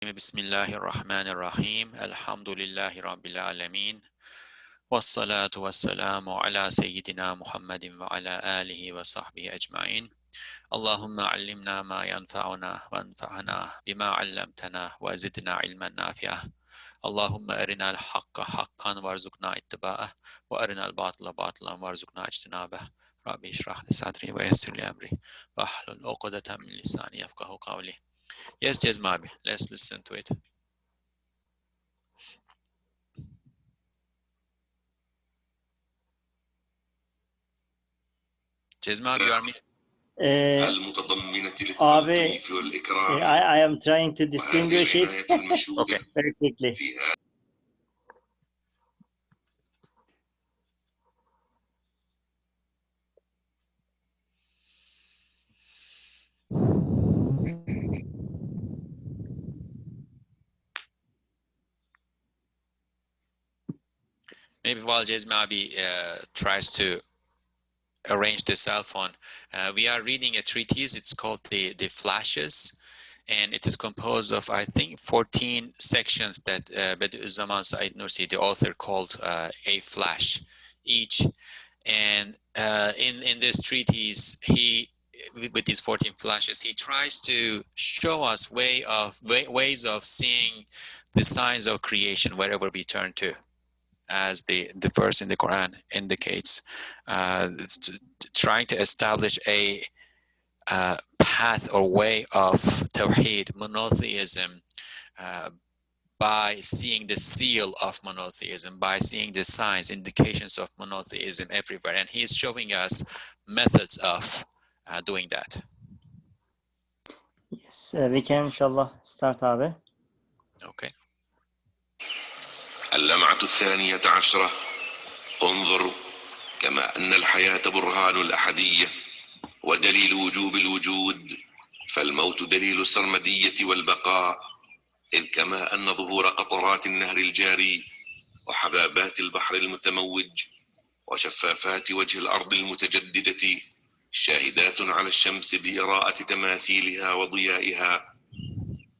بسم الله الرحمن الرحيم الحمد لله رب العالمين والصلاة والسلام على سيدنا محمد وعلى آله وصحبه أجمعين اللهم علمنا ما ينفعنا وانفعنا بما علمتنا وزدنا علما نافعا اللهم أرنا الحق حقا وارزقنا اتباعه وأرنا الباطل باطلا وارزقنا اجتنابه ربي اشرح لي صدري ويسر لي أمري واحلل عقدة من لساني يفقهوا قولي. Yes, Jezmabi, let's listen to it. Jezmabi, you are me. Abi, I am trying to distinguish it Okay. very quickly. Maybe while Jezmabi tries to arrange the cell phone, we are reading a treatise. It's called the Flashes, and it is composed of, I think, 14 sections that Bediüzzaman Said Nursi, the author, called a flash each. And in this treatise, he, with these 14 flashes, he tries to show us ways of seeing the signs of creation wherever we turn to, as the verse in the Quran indicates, trying to establish a path or way of Tawheed, monotheism, by seeing the seal of monotheism, by seeing the signs, indications of monotheism everywhere. And he's showing us methods of doing that. Yes, we can inshallah start, Abi. Okay. اللمعة الثانية عشرة. انظر، كما أن الحياة برهان الأحدية ودليل وجوب الوجود، فالموت دليل السرمدية والبقاء، إذ كما أن ظهور قطرات النهر الجاري وحبابات البحر المتموج وشفافات وجه الأرض المتجددة شاهدات على الشمس بإراءة تماثيلها وضيائها،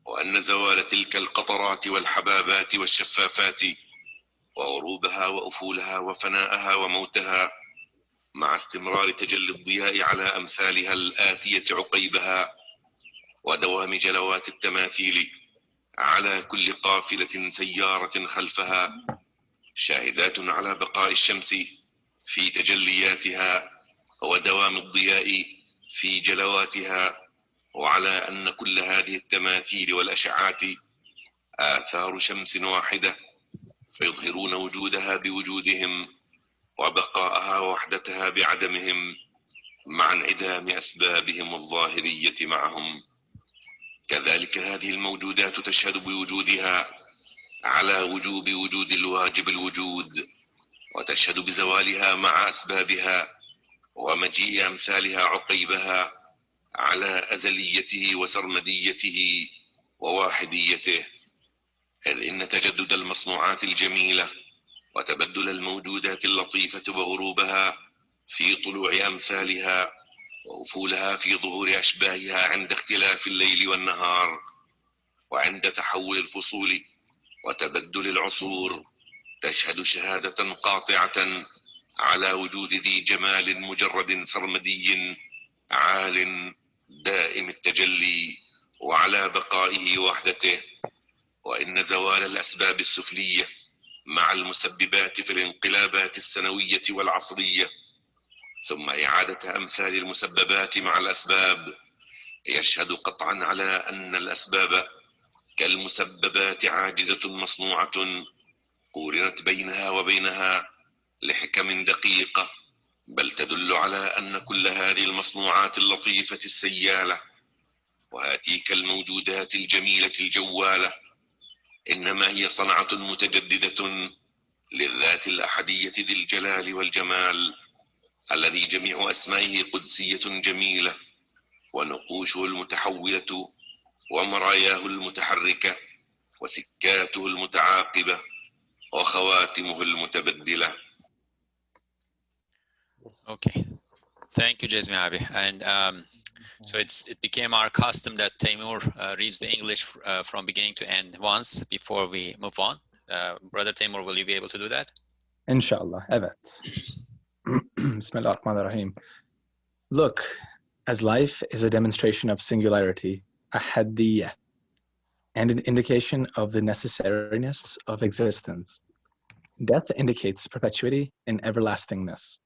وأن زوال تلك القطرات والحبابات والشفافات وغروبها وأفولها وفناءها وموتها مع استمرار تجلي الضياء على أمثالها الآتية عقيبها ودوام جلوات التماثيل على كل قافلة سيارة خلفها، شاهدات على بقاء الشمس في تجلياتها ودوام الضياء في جلواتها، وعلى أن كل هذه التماثيل والأشعات آثار شمس واحدة، فيظهرون وجودها بوجودهم وبقاءها ووحدتها بعدمهم مع انعدام أسبابهم الظاهرية معهم. كذلك هذه الموجودات تشهد بوجودها على وجوب وجود الواجب الوجود، وتشهد بزوالها مع أسبابها ومجيء أمثالها عقيبها على أزليته وسرمديته وواحديته، إذ إن تجدد المصنوعات الجميلة وتبدل الموجودات اللطيفة وغروبها في طلوع أمثالها وأفولها في ظهور أشباهها عند اختلاف الليل والنهار وعند تحول الفصول وتبدل العصور، تشهد شهادة قاطعة على وجود ذي جمال مجرد سرمدي عال دائم التجلي وعلى بقائه وحدته، وإن زوال الأسباب السفلية مع المسببات في الانقلابات السنوية والعصرية ثم إعادة أمثال المسببات مع الأسباب يشهد قطعا على أن الأسباب كالمسببات عاجزة مصنوعة قورنت بينها وبينها لحكم دقيقة، بل تدل على أن كل هذه المصنوعات اللطيفة السيالة وهاتيك الموجودات الجميلة الجوالة إنما هي صنعة متجددة للذات الأحدية ذي الجلال والجمال الذي جميع أسمائه قدسية جميلة ونقوشه المتحولة ومراياه المتحركة وسكاته المتعاقبة وخواتمه المتبدلة. Okay, thank you, Jazmi Abi. And So it became our custom that Taimur reads the English from beginning to end once before we move on. Brother Taimur, will you be able to do that? Inshallah, evet. Bismillah ar-Rahman ar-Rahim. Look, as life is a demonstration of singularity, ahadiyya, and an indication of the necessariness of existence, death indicates perpetuity and everlastingness.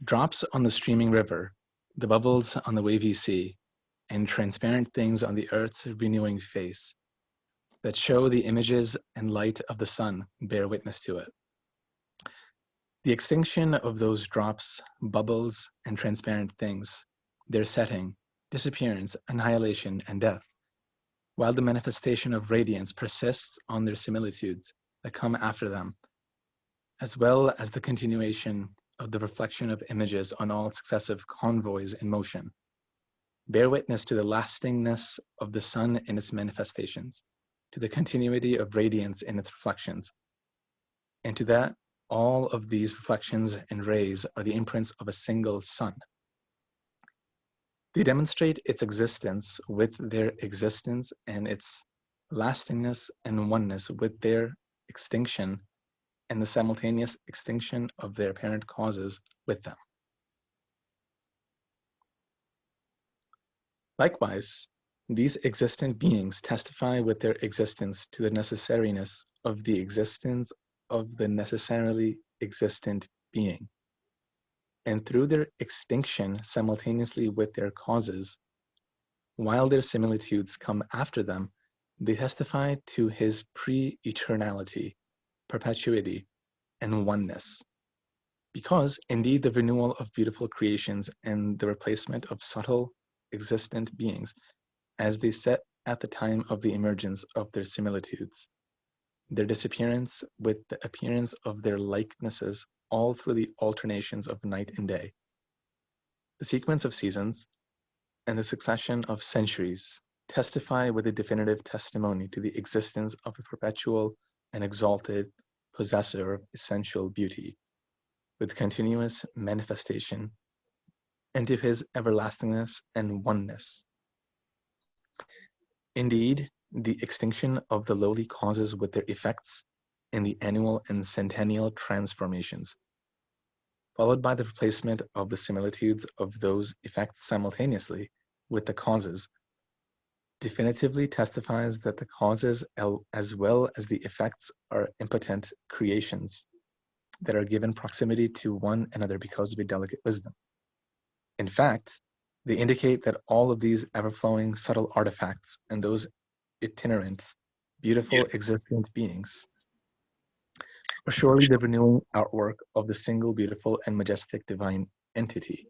Drops on the streaming river, the bubbles on the wavy sea, and transparent things on the earth's renewing face that show the images and light of the sun bear witness to it. The extinction of those drops, bubbles, and transparent things, their setting, disappearance, annihilation, and death, while the manifestation of radiance persists on their similitudes that come after them, as well as the continuation of the reflection of images on all successive convoys in motion, bear witness to the lastingness of the sun in its manifestations, to the continuity of radiance in its reflections, and to that all of these reflections and rays are the imprints of a single sun. They demonstrate its existence with their existence and its lastingness and oneness with their extinction and the simultaneous extinction of their apparent causes with them. Likewise, these existent beings testify with their existence to the necessariness of the existence of the necessarily existent being. And through their extinction simultaneously with their causes, while their similitudes come after them, they testify to his pre-eternality, perpetuity, and oneness. Because indeed the renewal of beautiful creations and the replacement of subtle existent beings as they set at the time of the emergence of their similitudes, their disappearance with the appearance of their likenesses all through the alternations of night and day, the sequence of seasons, and the succession of centuries testify with a definitive testimony to the existence of a perpetual and exalted possessor of essential beauty, with continuous manifestation, and to his everlastingness and oneness. Indeed, the extinction of the lowly causes with their effects in the annual and centennial transformations, followed by the replacement of the similitudes of those effects simultaneously with the causes, definitively testifies that the causes as well as the effects are impotent creations that are given proximity to one another because of a delicate wisdom. In fact, they indicate that all of these ever-flowing subtle artifacts and those itinerant, beautiful existent beings are surely the renewing artwork of the single beautiful and majestic divine entity,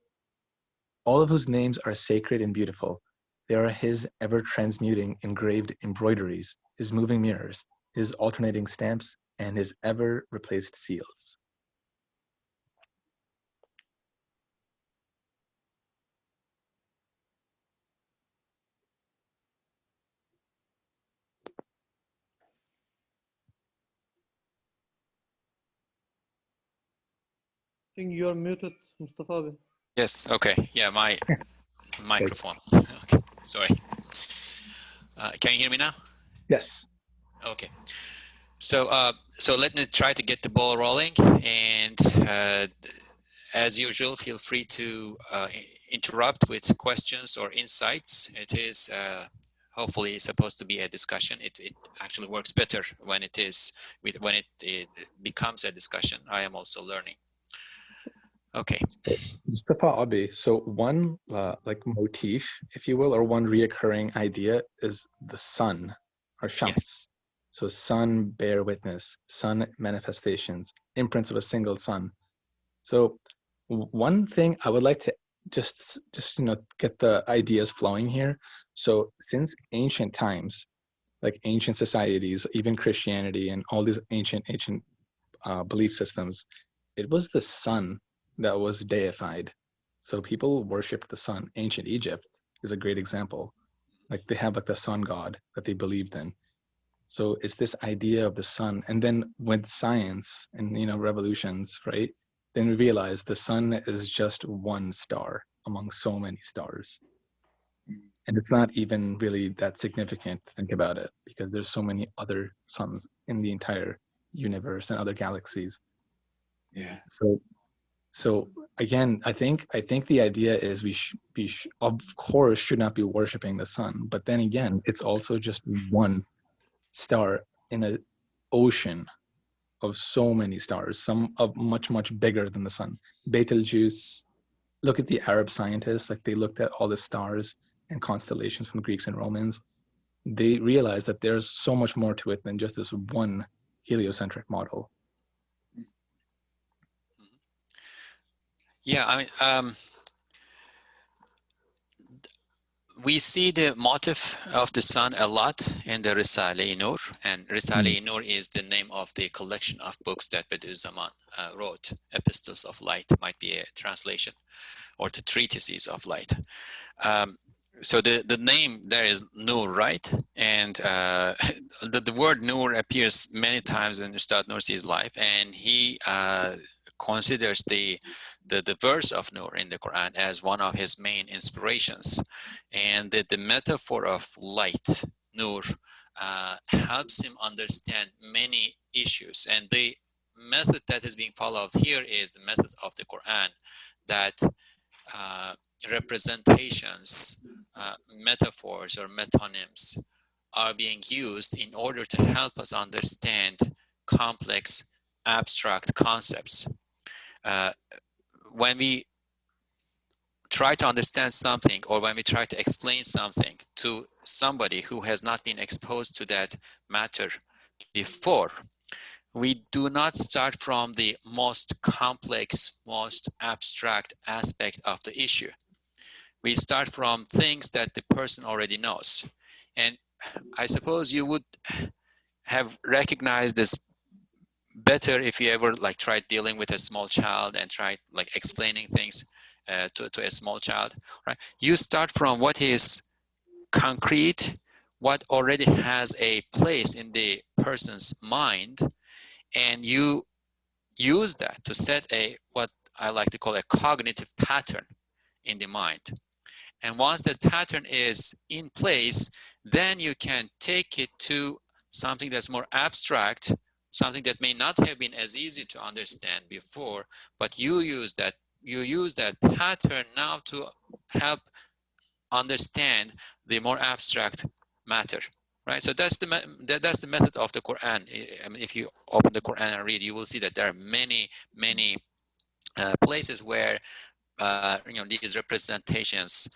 all of whose names are sacred and beautiful. They are his ever-transmuting engraved embroideries, his moving mirrors, his alternating stamps, and his ever-replaced seals. I think you're muted, Mustafa. Yes, okay. Yeah, my microphone. Okay, sorry. Can you hear me now? Yes. Okay. So, so let me try to get the ball rolling, and as usual, feel free to interrupt with questions or insights. It is hopefully supposed to be a discussion. It actually works better when it is when it becomes a discussion. I am also learning. Okay. Mustafa Abi, so one like motif, if you will, or one reoccurring idea is the sun, or Shams. Yes. So sun, bear witness, sun manifestations, imprints of a single sun. So one thing I would like to just get the ideas flowing here. So since ancient times, like ancient societies, even Christianity and all these ancient belief systems, it was the sun that was deified. So people worshiped the sun. Ancient Egypt is a great example. Like they have like the sun god that they believed in. So it's this idea of the sun. And then with science and revolutions, right? Then we realize the sun is just one star among so many stars. And it's not even really that significant to think about it, because there's so many other suns in the entire universe and other galaxies. Yeah. So again, I think the idea is we of course should not be worshiping the sun, but then again, it's also just one star in an ocean of so many stars, some of much bigger than the sun. Betelgeuse. Look at the Arab scientists, like they looked at all the stars and constellations from Greeks and Romans. They realized that there's so much more to it than just this one heliocentric model. Yeah, I mean, we see the motif of the sun a lot in the Risale-i-Nur, and Risale-i-Nur is the name of the collection of books that Bediüzzaman wrote. Epistles of Light might be a translation, or the treatises of light. So the name there is Nur, right? And the word Nur appears many times in Ustad Nursi's life, and he considers the verse of Nur in the Quran as one of his main inspirations. And the metaphor of light, Nur, helps him understand many issues. And the method that is being followed here is the method of the Quran, that representations, metaphors or metonyms are being used in order to help us understand complex, abstract concepts. When we try to understand something, or when we try to explain something to somebody who has not been exposed to that matter before, we do not start from the most complex, most abstract aspect of the issue. We start from things that the person already knows. And I suppose you would have recognized this better if you ever like tried dealing with a small child and tried like explaining things to a small child, right? You start from what is concrete, what already has a place in the person's mind, and you use that to set a, what I like to call a cognitive pattern in the mind. And once that pattern is in place, then you can take it to something that's more abstract, something that may not have been as easy to understand before, but you use that pattern now to help understand the more abstract matter, right? So that's the method of the Quran. I mean, if you open the Quran and read, you will see that there are many places where these representations,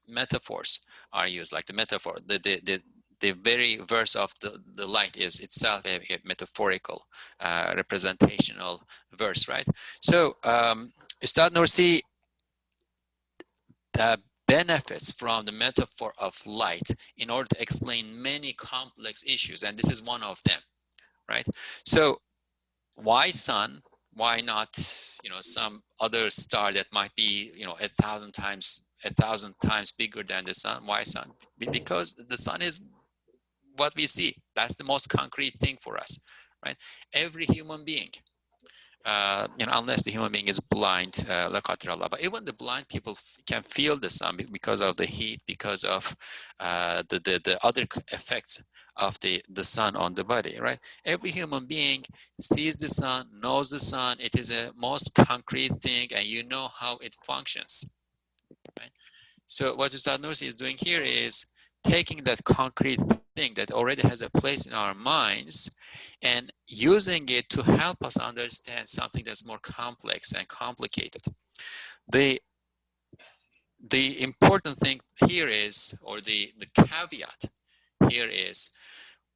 metaphors are used, like the metaphor. The very verse of the light is itself a metaphorical, representational verse, right? So Ustad Nursi benefits from the metaphor of light in order to explain many complex issues, and this is one of them, right? So why sun? Why not, some other star that might be, 1,000 times bigger than the sun? Why sun? Because the sun is what we see. That's the most concrete thing for us, right? Every human being, unless the human being is blind, but even the blind people can feel the sun because of the heat, because of the other effects of the sun on the body, right? Every human being sees the sun, knows the sun. It is a most concrete thing, and you know how it functions, right? So what Ustad Nursi is doing here is taking that concrete thing that already has a place in our minds and using it to help us understand something that's more complex and complicated. The important thing here is, or the caveat here is,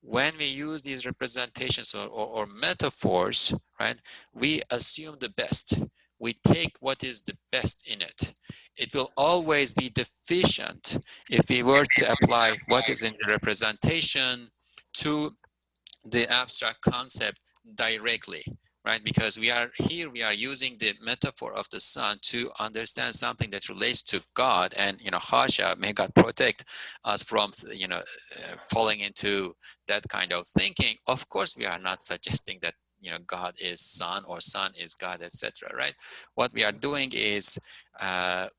when we use these representations or metaphors, right, we assume the best. We take what is the best in it. It will always be deficient if we were to apply what is in the representation to the abstract concept directly, right? Because we are using the metaphor of the sun to understand something that relates to God, and Hasha, may God protect us from falling into that kind of thinking. Of course, we are not suggesting that God is Son or Son is God, etc. Right? What we are doing is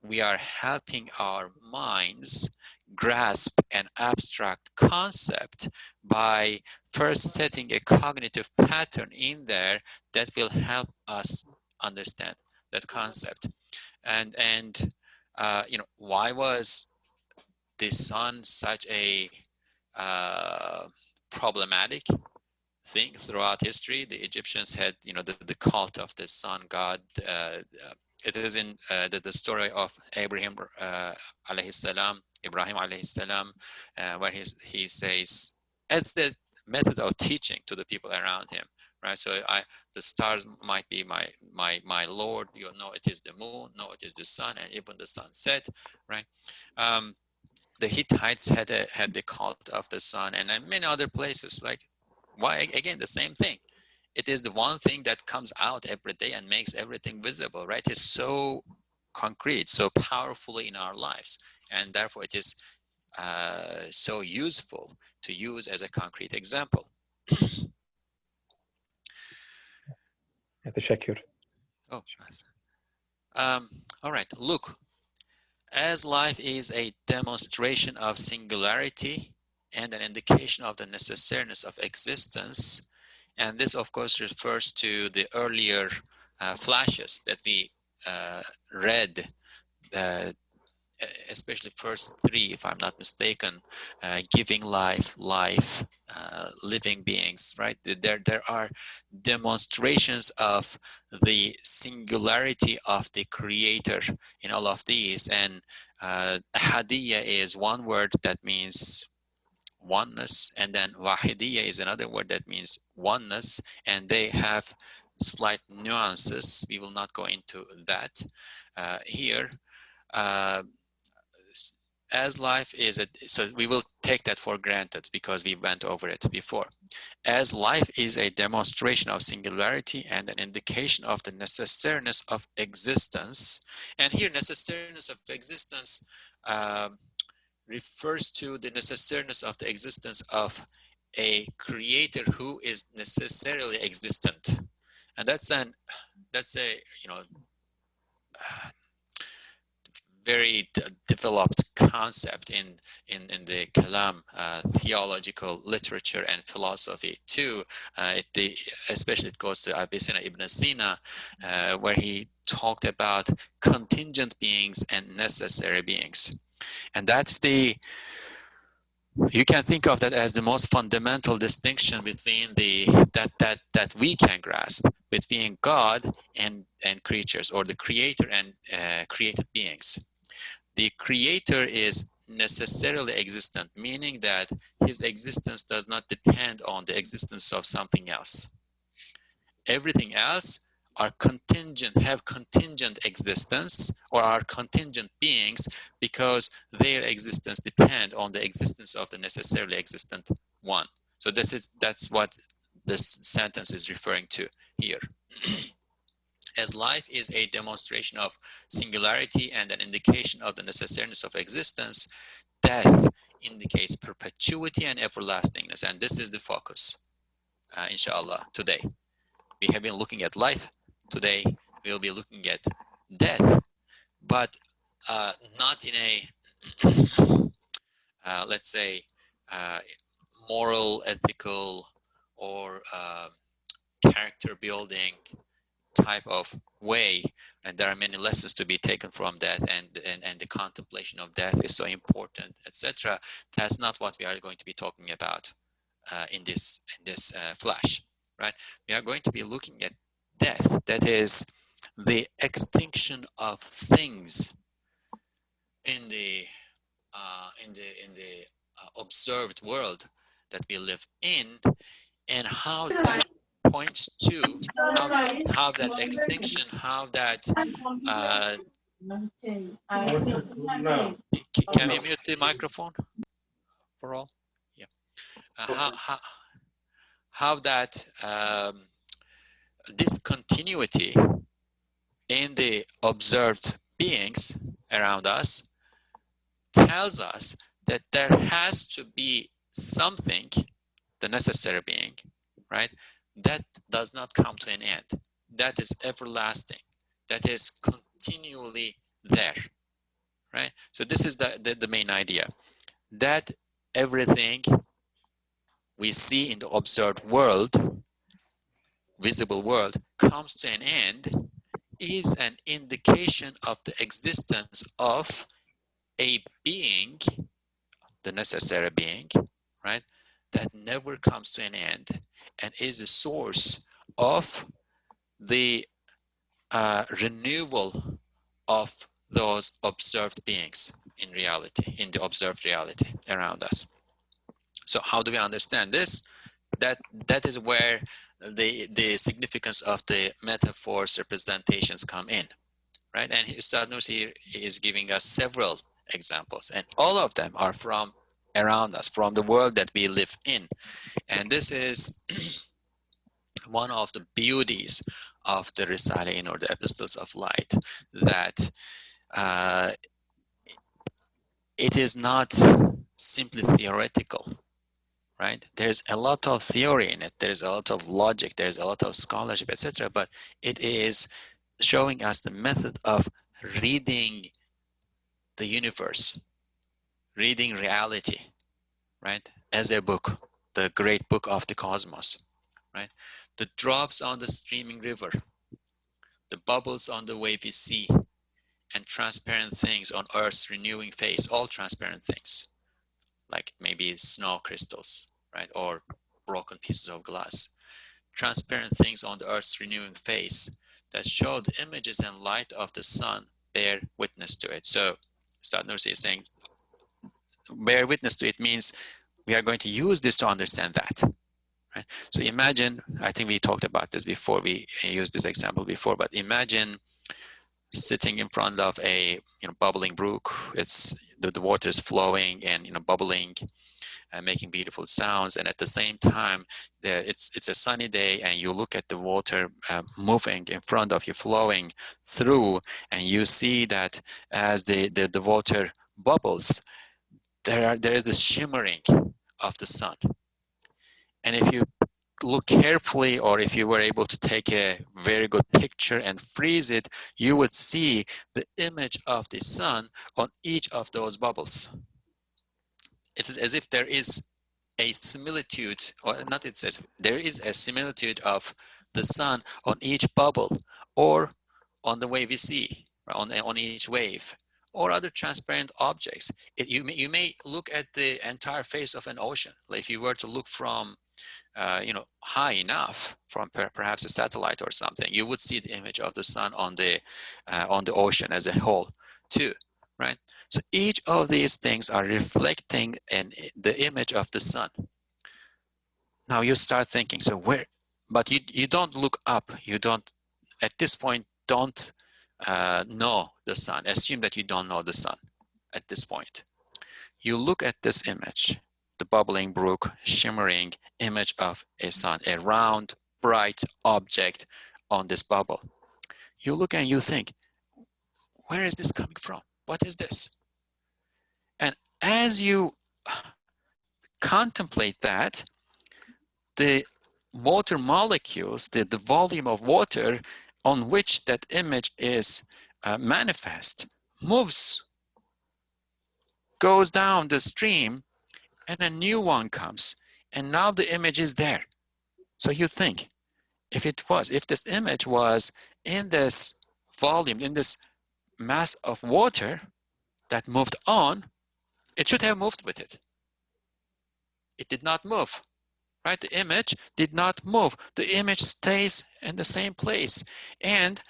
we are helping our minds grasp an abstract concept by first setting a cognitive pattern in there that will help us understand that concept. And why was the Son such a problematic thing throughout history? The Egyptians had, the cult of the sun god. It is in the story of Abraham alayhi salam, Ibrahim alayhi salam, where he says, as the method of teaching to the people around him, right? So the stars might be my Lord. It is the moon. No, it is the sun, and even the sun set, right? The Hittites had the cult of the sun, and in many other places. Like, why again the same thing? It is the one thing that comes out every day and makes everything visible, right? It's so concrete, so powerfully in our lives, and therefore it is so useful to use as a concrete example. Oh, nice. All right, look. As life is a demonstration of singularity and an indication of the necessariness of existence, and this of course refers to the earlier flashes that we read, especially first three, if I'm not mistaken, giving life, living beings, right? There are demonstrations of the singularity of the Creator in all of these, and hadiyya is one word that means oneness, and then wahidiyya is another word that means oneness, and they have slight nuances. We will not go into that here. As life is so we will take that for granted because we went over it before. As life is a demonstration of singularity and an indication of the necessariness of existence, and here necessariness of existence refers to the necessariness of the existence of a creator who is necessarily existent, and that's a very developed concept in the Kalam theological literature and philosophy too. Especially it goes to Avicenna Ibn Sina, where he talked about contingent beings and necessary beings, and that's you can think of that as the most fundamental distinction between that we can grasp between God and creatures, or the creator and created beings. The creator is necessarily existent, meaning that his existence does not depend on the existence of something else. Everything else have contingent existence, or are contingent beings, because their existence depend on the existence of the necessarily existent one. So that's what this sentence is referring to here. As life is a demonstration of singularity and an indication of the necessariness of existence, death indicates perpetuity and everlastingness. And this is the focus, inshallah, today. We have been looking at life. Today, we'll be looking at death, but not in a, let's say, moral, ethical, or character building type of way. And there are many lessons to be taken from death, and the contemplation of death is so important, etc. That's not what we are going to be talking about in this flash, right? We are going to be looking at death, that is the extinction of things in the observed world that we live in, and how that points to how that extinction, how that can we mute the microphone for all? Yeah. How that discontinuity in the observed beings around us tells us that there has to be something, the necessary being, right, that does not come to an end. That is everlasting. That is continually there, right? So this is the main idea, that everything we see in the observed world, visible world, comes to an end, is an indication of the existence of a being, the necessary being, right, that never comes to an end and is a source of the renewal of those observed beings in reality, in the observed reality around us. So how do we understand this? That is where the significance of the metaphors, representations come in, right? And Ustad Nursi is giving us several examples, and all of them are from around us, from the world that we live in. And this is one of the beauties of the Risale-in, or the Epistles of Light, that it is not simply theoretical, right? There's a lot of theory in it, there's a lot of logic, there's a lot of scholarship, etc. But it is showing us the method of reading the universe, reading reality, right? As a book, the great book of the cosmos, right? The drops on the streaming river, the bubbles on the wavy sea, and transparent things on Earth's renewing face, all transparent things, like maybe snow crystals, right? Or broken pieces of glass. Transparent things on the Earth's renewing face that show the images and light of the sun bear witness to it. So Ustad Nursi is saying, bear witness to it means we are going to use this to understand that. Right? So imagine, I think we talked about this before, we used this example before, but imagine sitting in front of a bubbling brook. It's the water is flowing and bubbling and making beautiful sounds, and at the same time it's a sunny day, and you look at the water moving in front of you, flowing through, and you see that as the water bubbles, there is this shimmering of the sun. And if you look carefully, or if you were able to take a very good picture and freeze it, you would see the image of the sun on each of those bubbles. It is as if there is a similitude, or not, it says there is a similitude of the sun on each bubble, or on the wave we see, on each wave, or other transparent objects. You may look at the entire face of an ocean. Like if you were to look from high enough, from perhaps a satellite or something, you would see the image of the sun on the ocean as a whole too, right? So each of these things are reflecting the image of the sun. Now you start thinking, so where? But you don't look up. You don't, at this point, don't know the sun. Assume that you don't know the sun at this point. You look at this image, the bubbling brook, shimmering image of a sun, a round, bright object on this bubble. You look and you think, where is this coming from? What is this? And as you contemplate that, the water molecules, the volume of water on which that image is manifest, moves, goes down the stream, and a new one comes, and now the image is there. So you think, if this image was in this volume, in this mass of water that moved on, it should have moved with it. It did not move, right? The image did not move. The image stays in the same place. And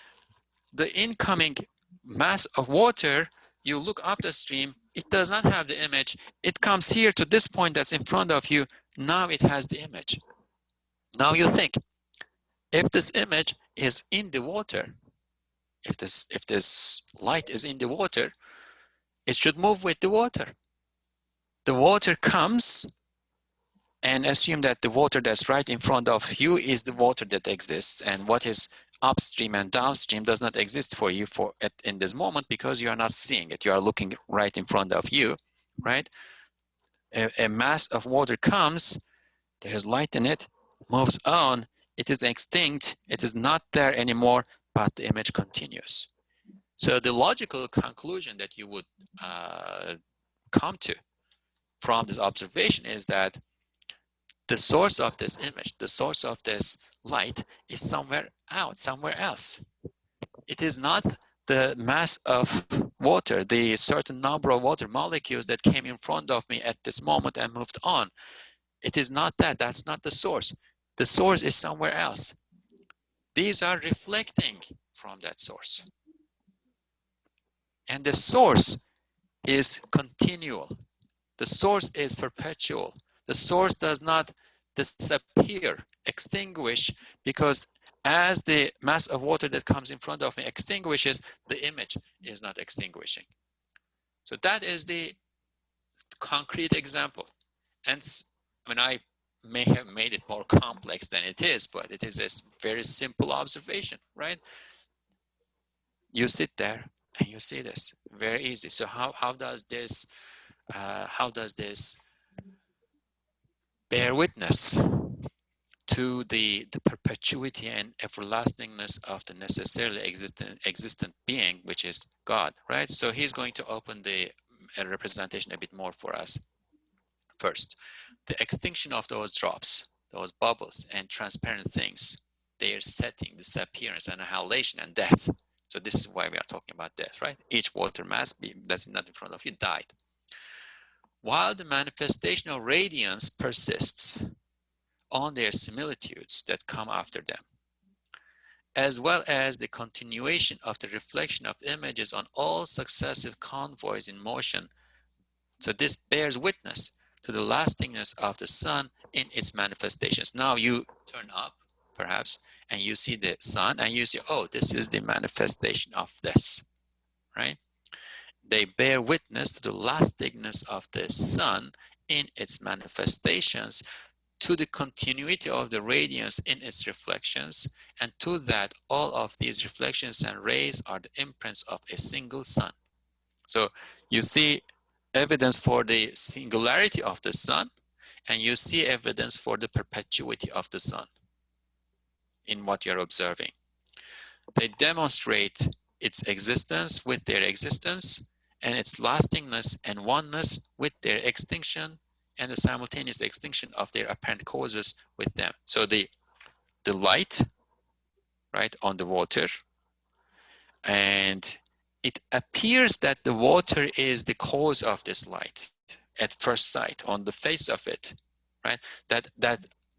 the incoming mass of water, you look up the stream, it does not have the image. It comes here to this point that's in front of you. Now it has the image. Now you think, if this image is in the water, if this light is in the water, it should move with the water. The water comes, and assume that the water that's right in front of you is the water that exists, and what is upstream and downstream does not exist for you in this moment, because you are not seeing it. You are looking right in front of you, right? A mass of water comes, there's light in it, moves on, it is extinct, it is not there anymore, but the image continues. So the logical conclusion that you would come to from this observation is that the source of this image, the source of this light is somewhere out, somewhere else. It is not the mass of water, the certain number of water molecules that came in front of me at this moment and moved on. It is not that. That's not the source. The source is somewhere else. These are reflecting from that source. And the source is continual. The source is perpetual. The source does not disappear, extinguish, because as the mass of water that comes in front of me extinguishes, the image is not extinguishing. So that is the concrete example. And I mean, I may have made it more complex than it is, but it is a very simple observation, right? You sit there and you see this, very easy. So how does this bear witness to the perpetuity and everlastingness of the necessarily existent being, which is God, right? So he's going to open the representation a bit more for us. First, the extinction of those drops, those bubbles and transparent things, their setting, disappearance, annihilation, and death. So this is why we are talking about death, right? Each water mass beam that's not in front of you died. While the manifestation of radiance persists on their similitudes that come after them, as well as the continuation of the reflection of images on all successive convoys in motion. So this bears witness to the lastingness of the sun in its manifestations. Now you turn up, perhaps, and you see the sun, and you see, oh, this is the manifestation of this, right? They bear witness to the lastingness of the sun in its manifestations, to the continuity of the radiance in its reflections, and to that all of these reflections and rays are the imprints of a single sun. So you see evidence for the singularity of the sun, and you see evidence for the perpetuity of the sun in what you're observing. They demonstrate its existence with their existence, and its lastingness and oneness with their extinction, and the simultaneous extinction of their apparent causes with them. So the light, right, on the water, and it appears that the water is the cause of this light at first sight, on the face of it, right? That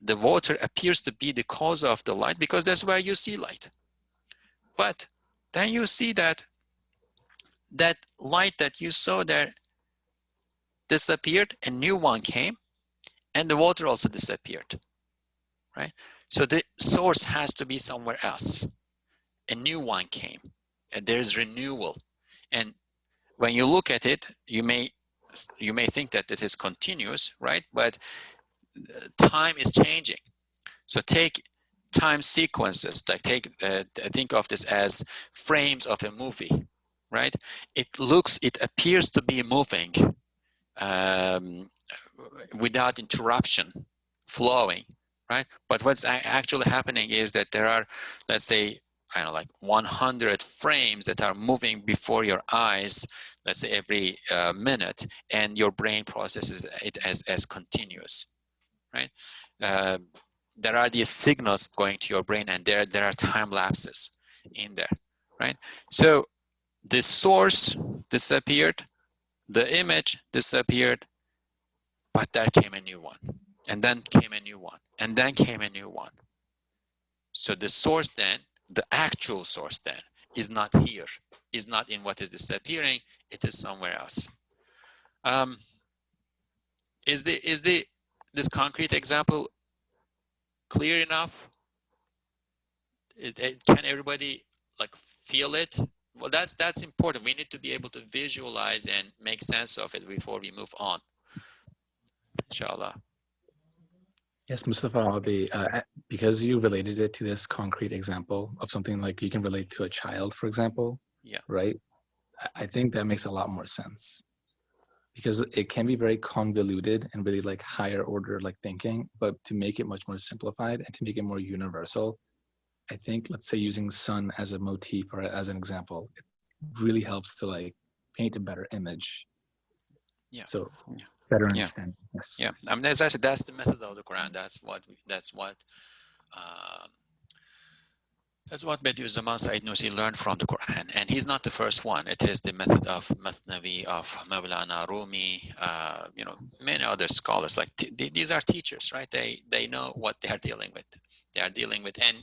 the water appears to be the cause of the light because that's where you see light. But then you see that that light that you saw there disappeared, a new one came, and the water also disappeared, right? So the source has to be somewhere else. A new one came, and there's renewal. And when you look at it, you may think that it is continuous, right? But time is changing. So take time sequences, like think of this as frames of a movie, right? It appears to be moving without interruption, flowing, right? But what's actually happening is that there are, let's say, I don't know, like 100 frames that are moving before your eyes, let's say every minute, and your brain processes it as continuous, right? There are these signals going to your brain, and there are time lapses in there, right? So the source disappeared, the image disappeared, but there came a new one, and then came a new one, and then came a new one. So the source then, the actual source then, is not here, is not in what is disappearing, it is somewhere else. Is this concrete example clear enough? Can everybody like feel it? Well, that's important. We need to be able to visualize and make sense of it before we move on. Inshallah. Yes, Mustafa, Al-Arabi, because you related it to this concrete example of something like you can relate to a child, for example, yeah, right? I think that makes a lot more sense. because it can be very convoluted and really like higher order like thinking, but to make it much more simplified and to make it more universal, I think, let's say, using sun as a motif or as an example, it really helps to like paint a better image. Yeah. So Yeah. better Yeah. understand. Yes. Yeah. I mean, as I said, that's the method of the Quran. That's what Bediüzzaman Zaman Said Nursi learned from the Quran, and he's not the first one. It is the method of Mathnawi, of Mawlana Rumi, many other scholars. Like these are teachers, right? They know what they are dealing with. And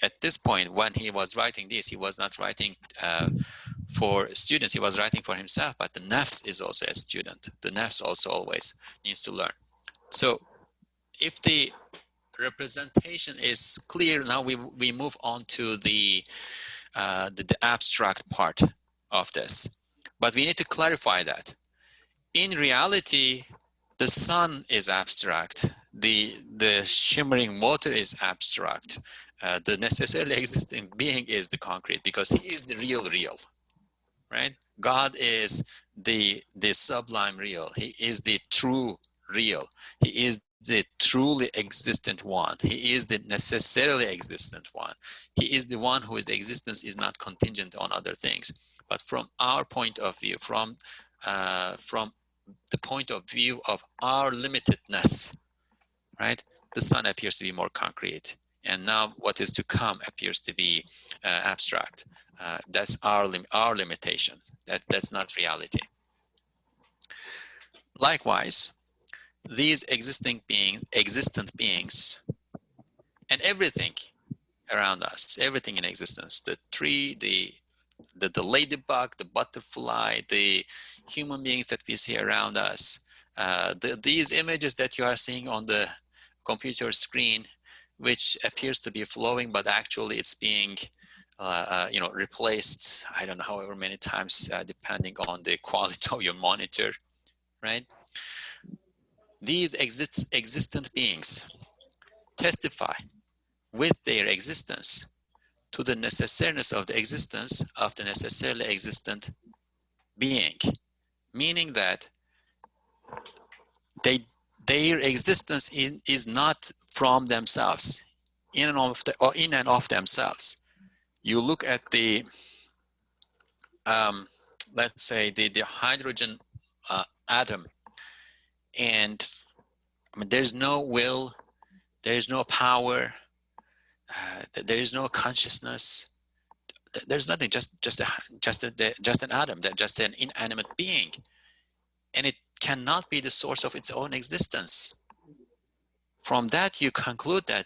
at this point, when he was writing this, he was not writing for students. He was writing for himself. But the nafs is also a student. The nafs also always needs to learn. So, if the representation is clear, now we move on to the abstract part of this, but we need to clarify that in reality the sun is abstract, the shimmering water is abstract, the necessarily existing being is the concrete, because he is the real, right? God is the sublime real. He is the true real. He is the truly existent one. He is the necessarily existent one. He is the one whose existence is not contingent on other things. But from our point of view, from the point of view of our limitedness, right? The sun appears to be more concrete. And now what is to come appears to be abstract. That's our limitation. That's not reality. Likewise, these existent beings, and everything around us, everything in existence, the tree, the ladybug, the butterfly, the human beings that we see around us, these images that you are seeing on the computer screen, which appears to be flowing, but actually it's being replaced, I don't know, however many times, depending on the quality of your monitor, right? These existent beings testify with their existence to the necessariness of the existence of the necessarily existent being, meaning that their existence is not from themselves, in and of themselves. You look at the let's say the hydrogen atom, and I mean, there's no will, there is no power, there is no consciousness. There's nothing. Just an atom. Just an inanimate being, and it cannot be the source of its own existence. From that, you conclude that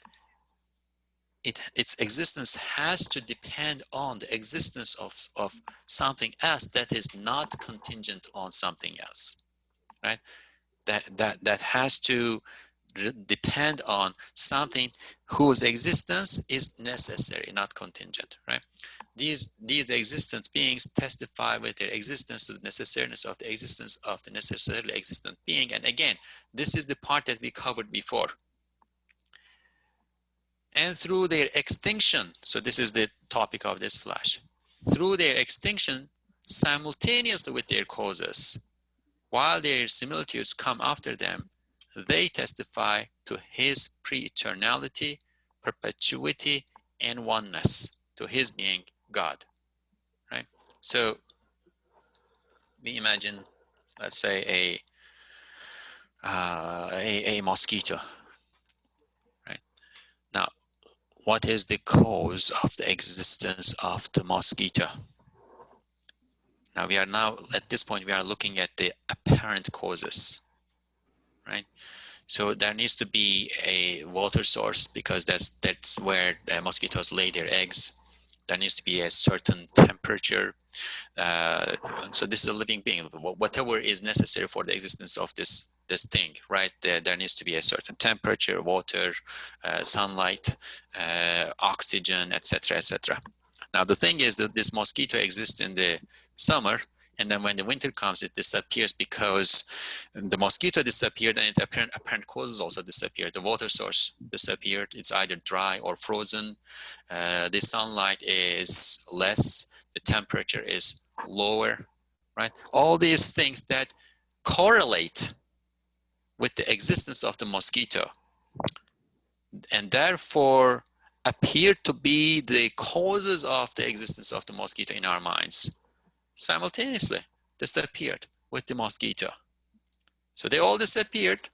its existence has to depend on the existence of something else that is not contingent on something else, right? That has to depend on something whose existence is necessary, not contingent, right? These existent beings testify with their existence to the necessariness of the existence of the necessarily existent being. And again, this is the part that we covered before. And through their extinction, so this is the topic of this flash, through their extinction, simultaneously with their causes, while their similitudes come after them, they testify to his pre-eternality, perpetuity, and oneness, to his being God, right? So we imagine, let's say a mosquito, right? Now, what is the cause of the existence of the mosquito? Now at this point, we are looking at the apparent causes, right? So there needs to be a water source, because that's where mosquitoes lay their eggs. There needs to be a certain temperature. So this is a living being. Whatever is necessary for the existence of this thing, right? There needs to be a certain temperature, water, sunlight, oxygen, etc., etc. Now the thing is that this mosquito exists in the summer, and then when the winter comes, it disappears because the mosquito disappeared, and its apparent causes also disappeared. The water source disappeared. It's either dry or frozen. The sunlight is less. The temperature is lower, right? All these things that correlate with the existence of the mosquito, and therefore appear to be the causes of the existence of the mosquito in our minds, simultaneously disappeared with the mosquito. So they all disappeared,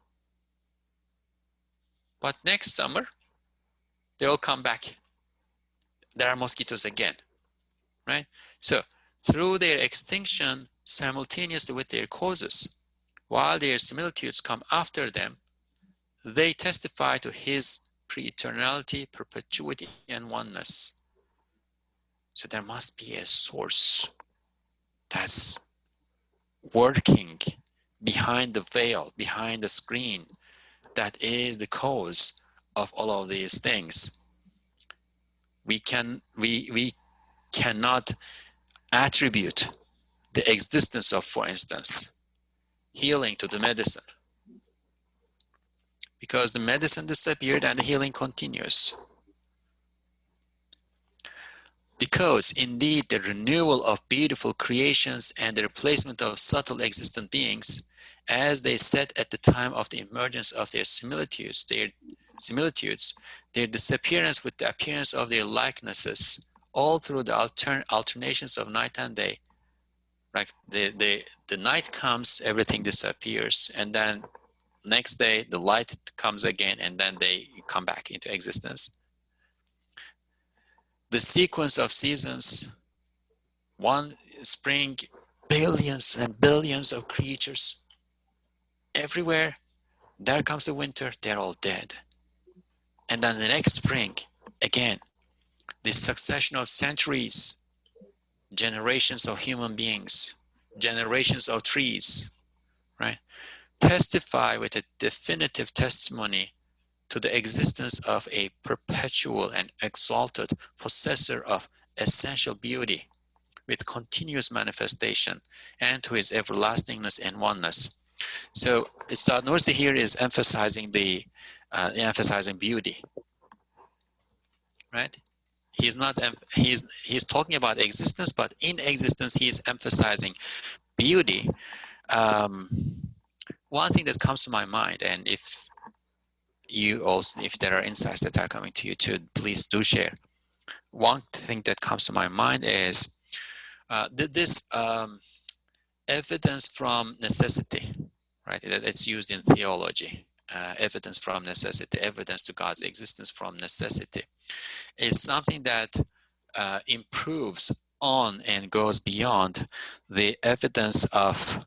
but next summer, they all come back. There are mosquitoes again, right? So through their extinction, simultaneously with their causes, while their similitudes come after them, they testify to his pre-eternality, perpetuity, and oneness. So there must be a source that's working behind the veil, behind the screen, that is the cause of all of these things. We cannot attribute the existence of, for instance, healing to the medicine, because the medicine disappeared and the healing continues. Because indeed the renewal of beautiful creations and the replacement of subtle existent beings, as they said at the time of the emergence of their similitudes, their disappearance with the appearance of their likenesses, all through the alternations of night and day. Like the night comes, everything disappears, and then next day the light comes again, and then they come back into existence. The sequence of seasons, one spring, billions and billions of creatures everywhere. There comes the winter, they're all dead. And then the next spring, again, this succession of centuries, generations of human beings, generations of trees, right, testify with a definitive testimony to the existence of a perpetual and exalted possessor of essential beauty with continuous manifestation, and to his everlastingness and oneness. So al-Nuri here is emphasizing emphasizing beauty, right? He's not he's talking about existence, but in existence he is emphasizing beauty. One thing that comes to my mind, and if there are insights that are coming to you too, please do share. One thing that comes to my mind is this evidence from necessity, right? It's used in theology. Evidence from necessity, evidence to God's existence from necessity, is something that improves on and goes beyond the evidence of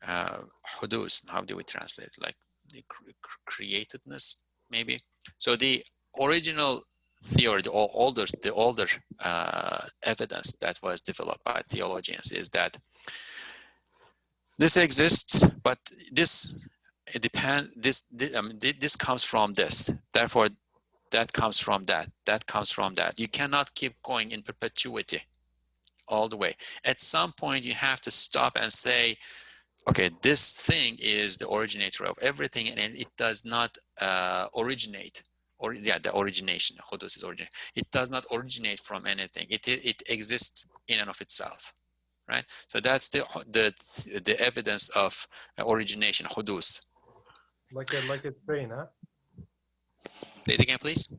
hudus. How do we translate? Like the createdness, maybe. So the original theory, the older evidence that was developed by theologians is that this exists, but this comes from this. Therefore, that comes from that. That comes from that. You cannot keep going in perpetuity all the way. At some point, you have to stop and say, okay, this thing is the originator of everything, and it does not originate. Or the origination. Hudus is originate. It does not originate from anything. It exists in and of itself. Right, so that's the evidence of origination, hudus. Like a train, huh? Say it again, please.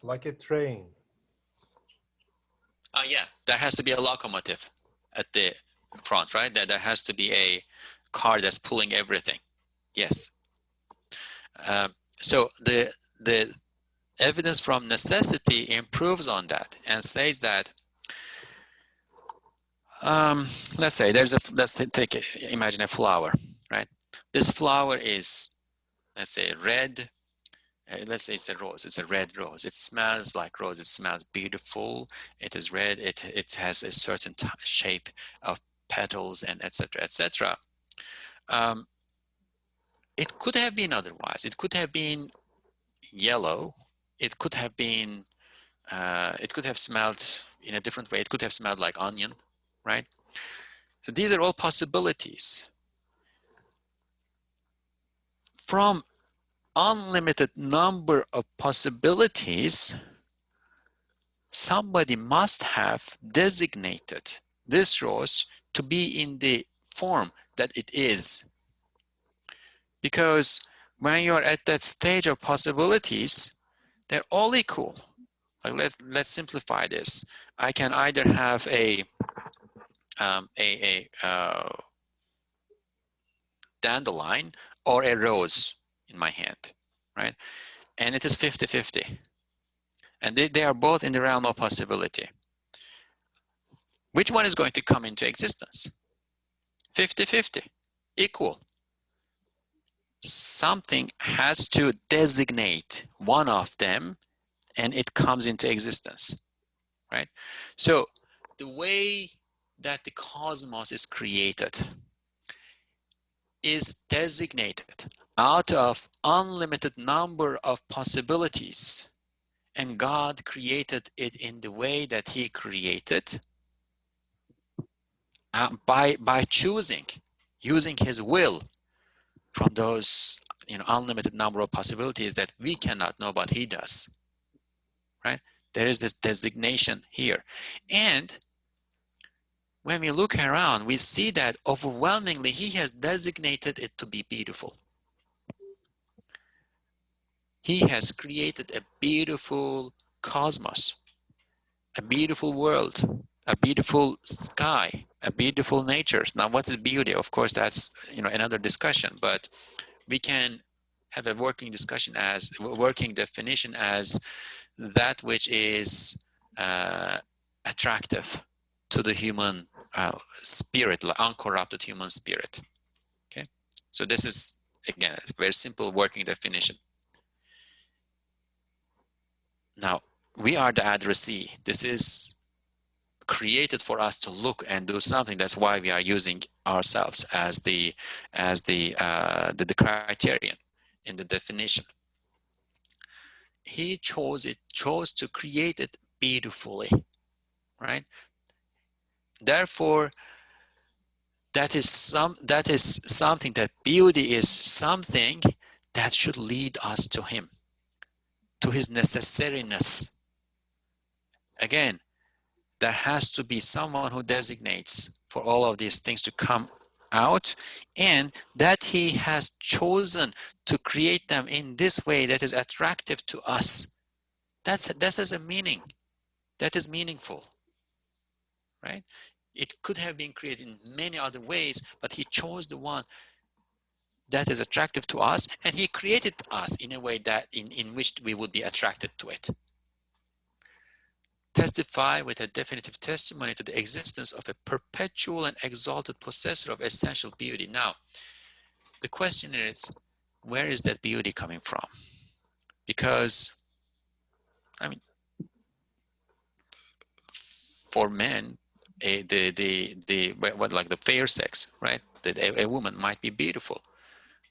Like a train. Yeah, there has to be a locomotive at the front, right? There has to be a car that's pulling everything. Yes. So the evidence from necessity improves on that and says that. Let's say imagine a flower, right? This flower is, let's say, red. Let's say it's a rose. It's a red rose. It smells like rose. It smells beautiful. It is red. It has a certain shape of petals, and etc. etc. It could have been otherwise. It could have been yellow. It could have been. It could have smelled in a different way. It could have smelled like onion. Right? So these are all possibilities. From unlimited number of possibilities, somebody must have designated this rose to be in the form that it is. Because when you're at that stage of possibilities, they're all equal. Like let's simplify this. I can either have a dandelion or a rose in my hand, right? And it is 50-50. And they are both in the realm of possibility. Which one is going to come into existence? 50-50, equal. Something has to designate one of them and it comes into existence, right? So the way that the cosmos is created is designated out of unlimited number of possibilities, and God created it in the way that he created by choosing, using his will from those unlimited number of possibilities that we cannot know, but he does, right? There is this designation here. And when we look around, we see that overwhelmingly he has designated it to be beautiful. He has created a beautiful cosmos, a beautiful world, a beautiful sky, a beautiful nature. Now, what is beauty? Of course, that's another discussion, but we can have a working definition as that which is attractive to the human spirit, uncorrupted human spirit. Okay, so this is again a very simple working definition. Now, we are the addressee. This is created for us to look and do something. That's why we are using ourselves as the criterion in the definition. He chose to create it beautifully, right? Therefore, that is something, that beauty is something that should lead us to him, to his necessariness. Again, there has to be someone who designates for all of these things to come out, and that he has chosen to create them in this way that is attractive to us. That has a meaning. That is meaningful, right? It could have been created in many other ways, but he chose the one that is attractive to us, and he created us in a way that in which we would be attracted to it. Testify with a definitive testimony to the existence of a perpetual and exalted possessor of essential beauty. Now, the question is, where is that beauty coming from? Because, I mean, for men, like the fair sex, right? That a woman might be beautiful,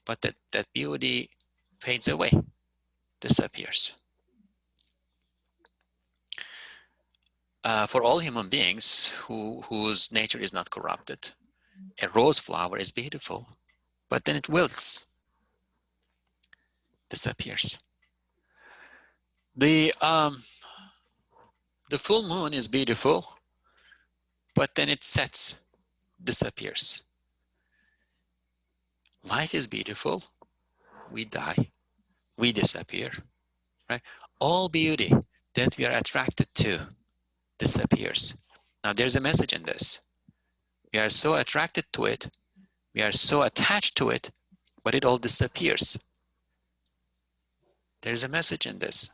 but that beauty fades away, disappears. For all human beings whose nature is not corrupted, a rose flower is beautiful, but then it wilts, disappears. The full moon is beautiful, but then it sets, disappears. Life is beautiful, we die, we disappear, right? All beauty that we are attracted to disappears. Now there's a message in this. We are so attracted to it, we are so attached to it, but it all disappears. There's a message in this.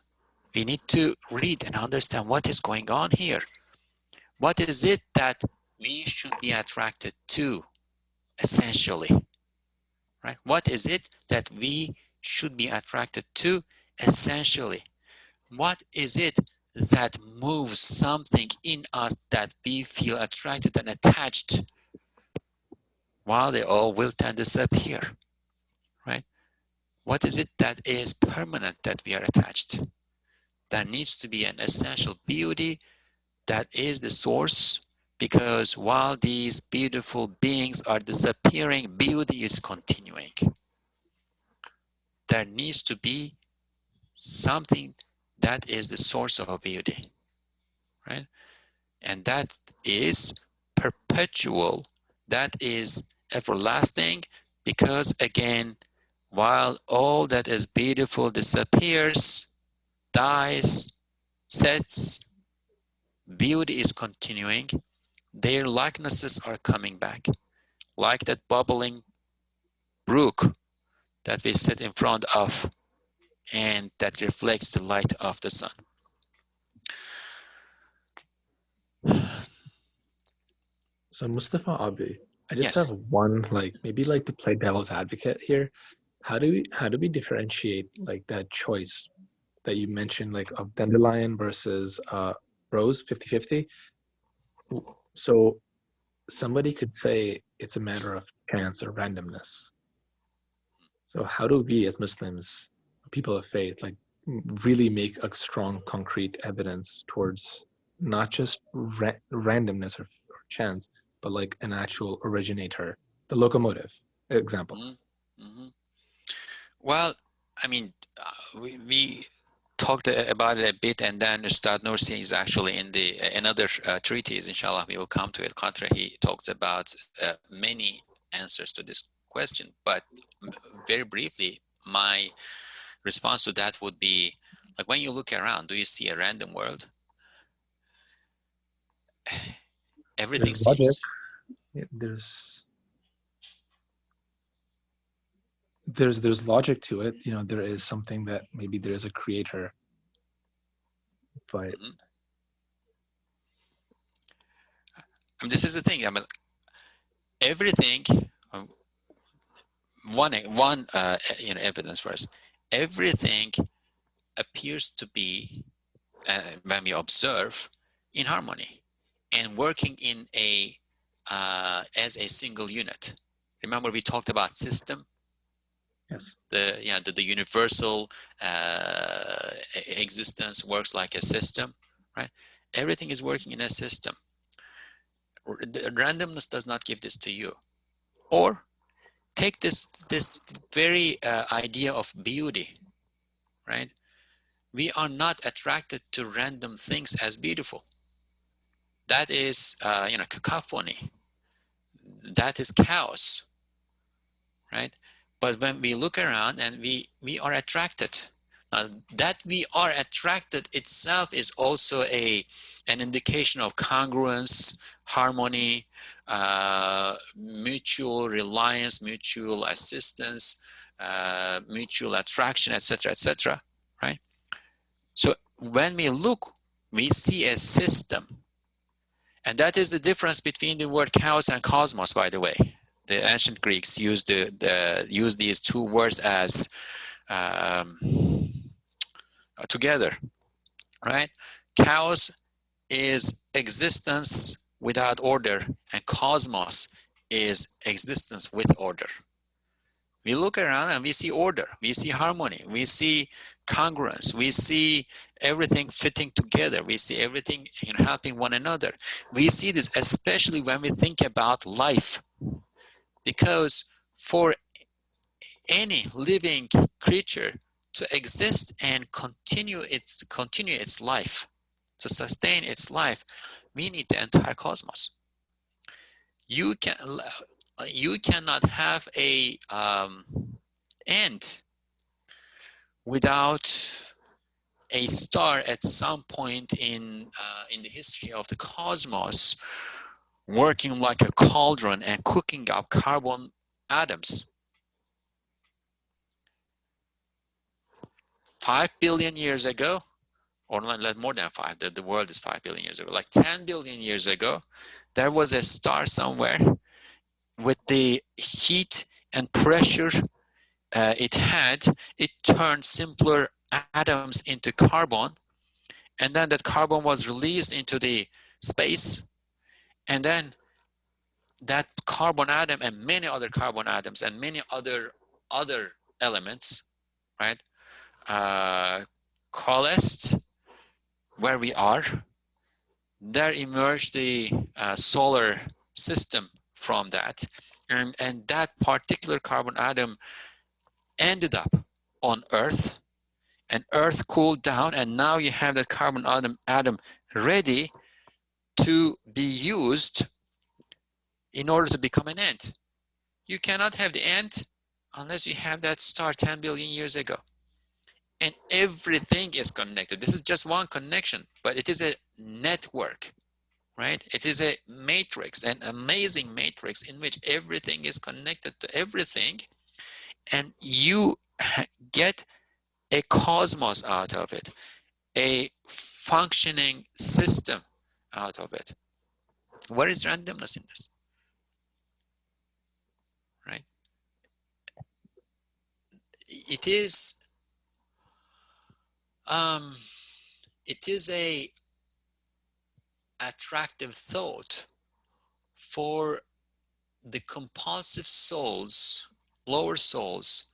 We need to read and understand what is going on here. What is it that we should be attracted to, essentially? Right? What is it that we should be attracted to, essentially? What is it that moves something in us that we feel attracted and attached, while they all will tend to disappear, right? What is it that is permanent that we are attached? There needs to be an essential beauty that is the source, because while these beautiful beings are disappearing, beauty is continuing. There needs to be something that is the source of beauty, right? And that is perpetual that is everlasting, because again, while all that is beautiful disappears, dies, sets, beauty is continuing. Their likenesses are coming back, like that bubbling brook that we sit in front of and that reflects the light of the sun. So Mustafa Abi, I just Yes. have one, like, maybe like to play devil's advocate here. How do we differentiate like that choice that you mentioned, like of dandelion versus rose, 50-50? So somebody could say it's a matter of chance or randomness. So how do we as Muslims, people of faith, like really make a strong concrete evidence towards not just randomness or chance, but like an actual originator, the locomotive example? Mm-hmm. Well, I mean, we talked about it a bit, and then Ustad Nursi is actually in the another treatise. Inshallah, we will come to it. Contra, he talks about many answers to this question, but very briefly, my response to that would be, like, when you look around, do you see a random world? Everything There's logic. seems... Yeah, there's logic to it. You know, there is something that maybe there is a creator, but I mean, this is the thing. I mean, everything. One evidence for us. Everything appears to be, when we observe, in harmony and working in a as a single unit. Remember, we talked about system. yes, The universal existence works like a system, right? Everything is working in a system. The randomness does not give this to you. Or take this very idea of beauty, right? We are not attracted to random things as beautiful. That is, cacophony. That is chaos, right? But when we look around and we are attracted, now that we are attracted itself is also an indication of congruence, harmony, mutual reliance, mutual assistance, mutual attraction, etc., right? So when we look, we see a system. And that is the difference between the word chaos and cosmos, by the way. The ancient Greeks used used these two words as together, right? Chaos is existence without order, and cosmos is existence with order. We look around and we see order, we see harmony, we see congruence, we see everything fitting together, we see everything helping one another. We see this especially when we think about life, because for any living creature to exist and continue its life, to sustain its life, we need the entire cosmos. You cannot have a end without a star at some point in the history of the cosmos working like a cauldron and cooking up carbon atoms. 5 billion years ago, or more than 5, the world is 5 billion years ago, like 10 billion years ago, there was a star somewhere with the heat and pressure it turned simpler atoms into carbon, and then that carbon was released into the space, and then that carbon atom and many other carbon atoms and many other elements, right, coalesced where we are. There emerged the solar system from that, and that particular carbon atom ended up on Earth, and Earth cooled down, and now you have that carbon atom ready to be used in order to become an ant. You cannot have the ant unless you have that star 10 billion years ago. And everything is connected. This is just one connection, but it is a network, right? It is a matrix, an amazing matrix in which everything is connected to everything, and you get a cosmos out of it, a functioning system out of it. Where is randomness in this? Right? It is a attractive thought for the compulsive souls, lower souls,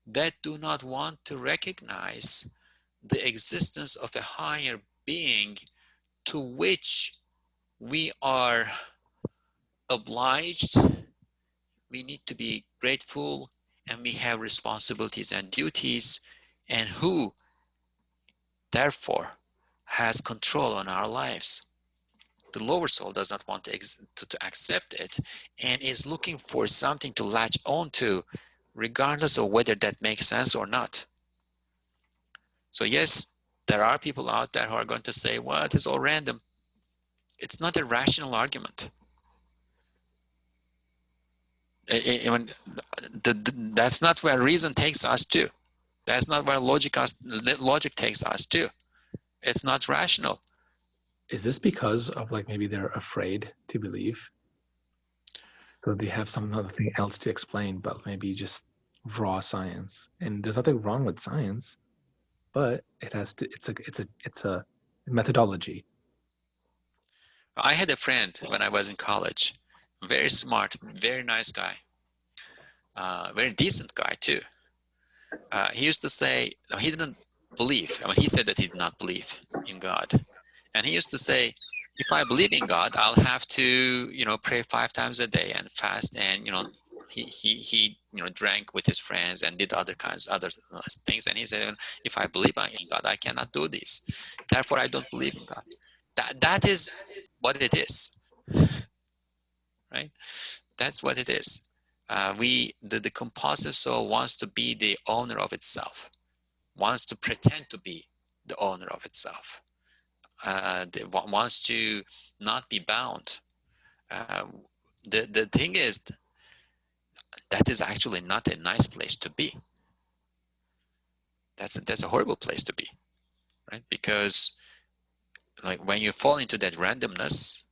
that do not want to recognize the existence of a higher being to which we are obliged, we need to be grateful, and we have responsibilities and duties, and who therefore has control on our lives. The lower soul does not want to accept it and is looking for something to latch onto, regardless of whether that makes sense or not. So yes, there are people out there who are going to say, well, it is all random. It's not a rational argument. That's not where reason takes us to. That's not where logic takes us to. It's not rational. Is this because of like maybe they're afraid to believe? So they have something else to explain, but maybe just raw science. And there's nothing wrong with science, but it has to. It's a methodology. I had a friend when I was in college, very smart, very nice guy, very decent guy too. He used to say, he didn't believe. I mean, he said that he did not believe in God. And he used to say, if I believe in God, I'll have to, pray 5 times a day and fast. And, he drank with his friends and did other things. And he said, if I believe in God, I cannot do this. Therefore, I don't believe in God. That is what it is, right? That's what it is. The compulsive soul wants to be the owner of itself, wants to pretend to be the owner of itself, wants to not be bound. The thing is, that is actually not a nice place to be. That's a horrible place to be, right? Because like when you fall into that randomness,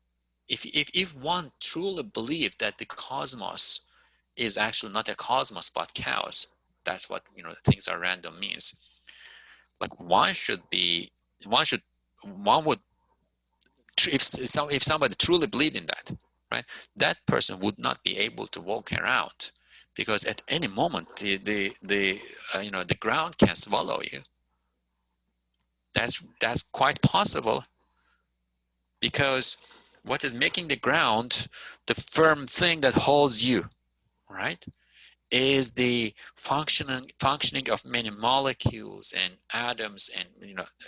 if one truly believed that the cosmos is actually not a cosmos but chaos, that's what things are random means. Like one would, if somebody truly believed in that, right, that person would not be able to walk around, because at any moment the ground can swallow you. That's quite possible, because what is making the ground the firm thing that holds you, right, is the functioning of many molecules and atoms and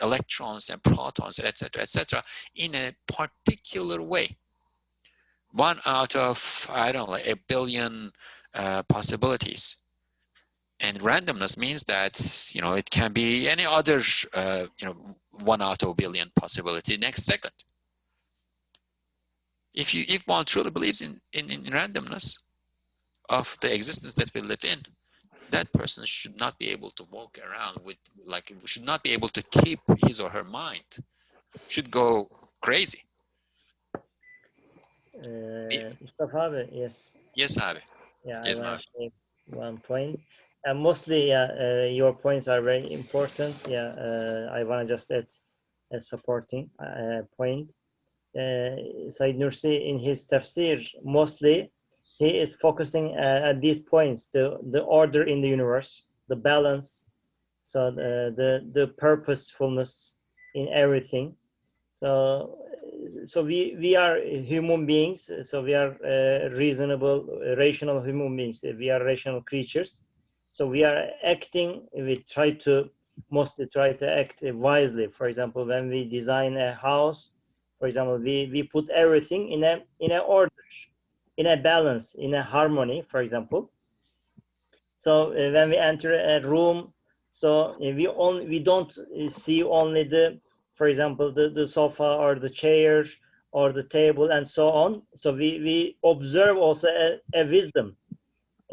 electrons and protons, etc., in a particular way. One out of, I don't know, a billion possibilities. And randomness means that it can be any other 1 out of a billion possibility next second. If one truly believes in randomness of the existence that we live in, that person should not be able to walk around should not be able to keep his or her mind, should go crazy. Mustafa abi, yes. Yes, Abi. Yeah, Yes, I want Abi. to make one point. And mostly, your points are very important. Yeah, I want to just add a supporting point. Said Nursi, in his tafsir, mostly he is focusing at these points: the order in the universe, the balance, so the purposefulness in everything. So we are human beings. So we are reasonable, rational human beings. We are rational creatures. So we are acting. We mostly try to act wisely. For example, when we design a house, for example, we put everything in a order. in a balance, in a harmony, for example. So when we enter a room, so we don't see only the, for example, the sofa or the chair or the table and so on. So we observe also a wisdom,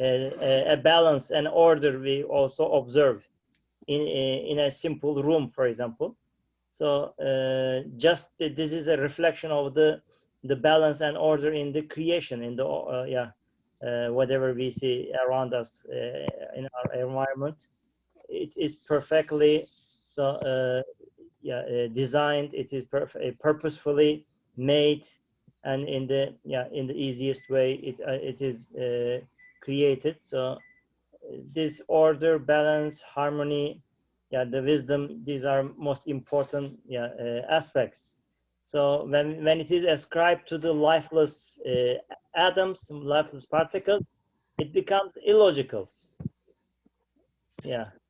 a balance and order. We also observe in a simple room, for example. So just this is a reflection of the balance and order in the creation, in the whatever we see around us in our environment. It is perfectly designed. It is purposefully made, and in the easiest way it is created. So this order, balance, harmony, the wisdom, these are most important aspects. So when it is ascribed to the lifeless atoms, lifeless particles, it becomes illogical.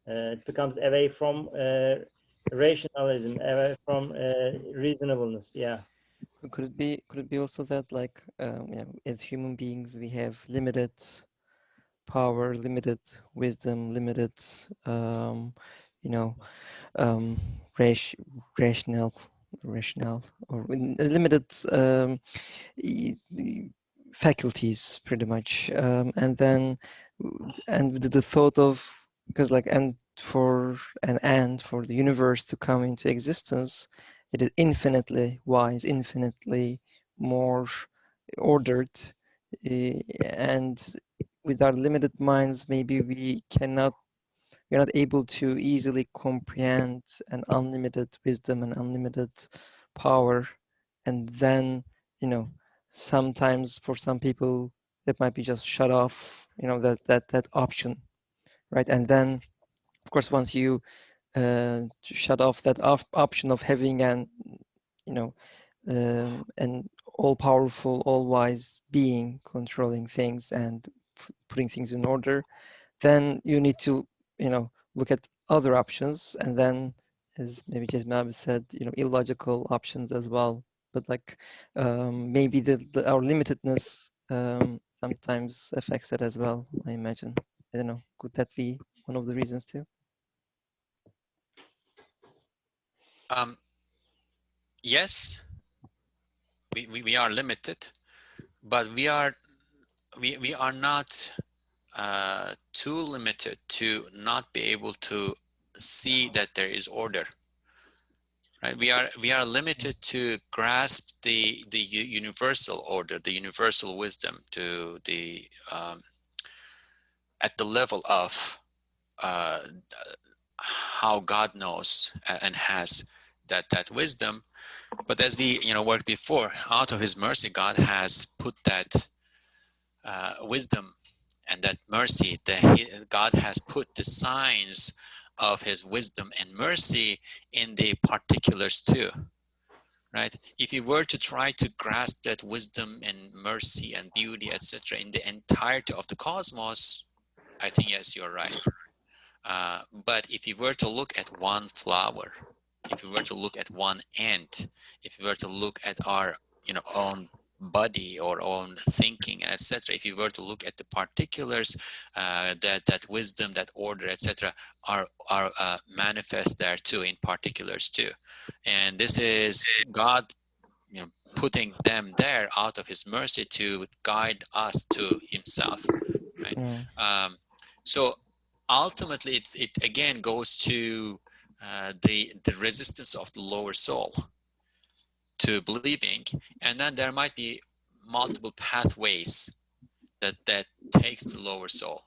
It becomes away from rationalism, away from reasonableness. Could it be also that, like, as human beings, we have limited power, limited wisdom, limited, you know, rational, or limited faculties, pretty much, and then and the thought of, because like, and for the universe to come into existence, it is infinitely wise, infinitely more ordered, and with our limited minds, maybe we're not able to easily comprehend an unlimited wisdom and unlimited power. And then, sometimes for some people, it might be just shut off, that option, right? And then, of course, once you shut off that option of having an all-powerful, all-wise being controlling things and putting things in order, then you need to, look at other options, and then, as maybe Jasmine said, illogical options as well. But like, maybe our limitedness sometimes affects it as well, I imagine. I don't know. Could that be one of the reasons too? Yes, we are limited, but we are not too limited to not be able to see that there is order. Right? We are limited to grasp the universal order, the universal wisdom, to the at the level of how God knows and has that wisdom. But as we worked before, out of His mercy, God has put that wisdom and that mercy. God has put the signs of His wisdom and mercy in the particulars too. Right? If you were to try to grasp that wisdom and mercy and beauty, etc., in the entirety of the cosmos, I think yes, you're right. But if you were to look at one flower, if you were to look at one ant, if you were to look at our own body or own thinking, etc., if you were to look at the particulars, that wisdom, that order, etc., are manifest there too, in particulars too. And this is God putting them there out of His mercy to guide us to Himself, right? So ultimately it again goes to the resistance of the lower soul to believing, and then there might be multiple pathways that takes the lower soul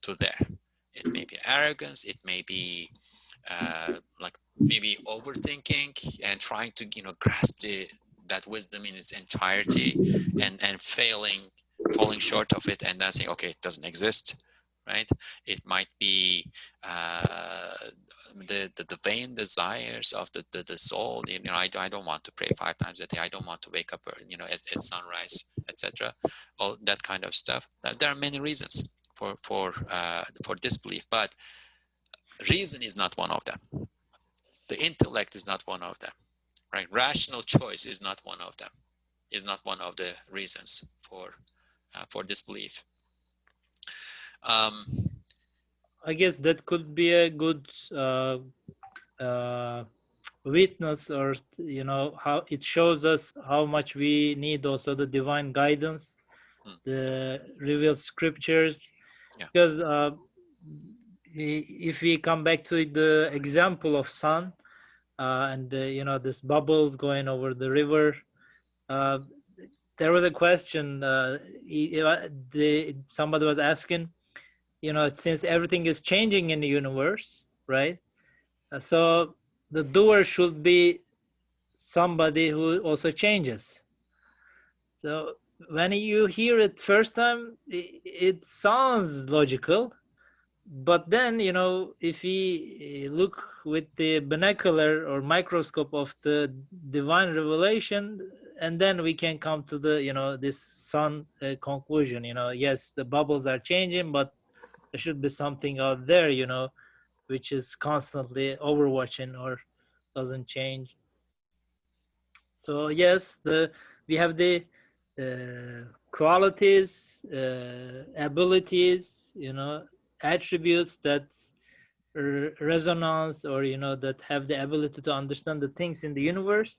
to there. It may be arrogance, it may be like maybe overthinking and trying to grasp that wisdom in its entirety, and falling short of it, and then saying, okay, it doesn't exist, right? It might be the vain desires of the soul. I don't want to pray 5 times a day. I don't want to wake up at sunrise, etc. All that kind of stuff. There are many reasons for disbelief, but reason is not one of them. The intellect is not one of them, right? Rational choice is not one of them. Is not one of the reasons for for this belief. I guess that could be a good witness, or how it shows us how much we need also the divine guidance, the revealed scriptures. Yeah. Because if we come back to the example of sun and this bubbles going over the river, there was a question somebody was asking, since everything is changing in the universe, right? So the doer should be somebody who also changes. So when you hear it first time, it sounds logical, but then if we look with the binocular or microscope of the divine revelation, and then we can come to the this sun conclusion. Yes, the bubbles are changing, but there should be something out there, which is constantly overwatching or doesn't change. So yes, we have the qualities, abilities, attributes that resonance, or that have the ability to understand the things in the universe.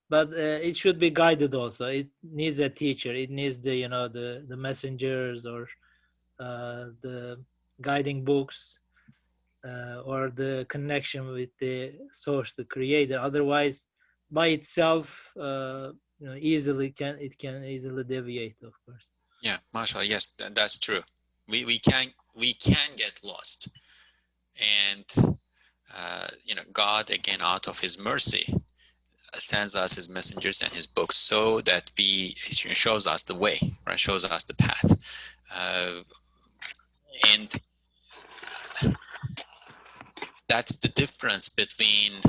But it should be guided also. It needs a teacher. It needs the the messengers, or the guiding books, or the connection with the source, the creator. Otherwise, by itself, it can easily deviate, of course. Yeah, mashallah, yes, that's true. We can get lost, and God, again, out of His mercy, sends us His messengers and His books, so that shows us the way, right? Shows us the path, and that's the difference between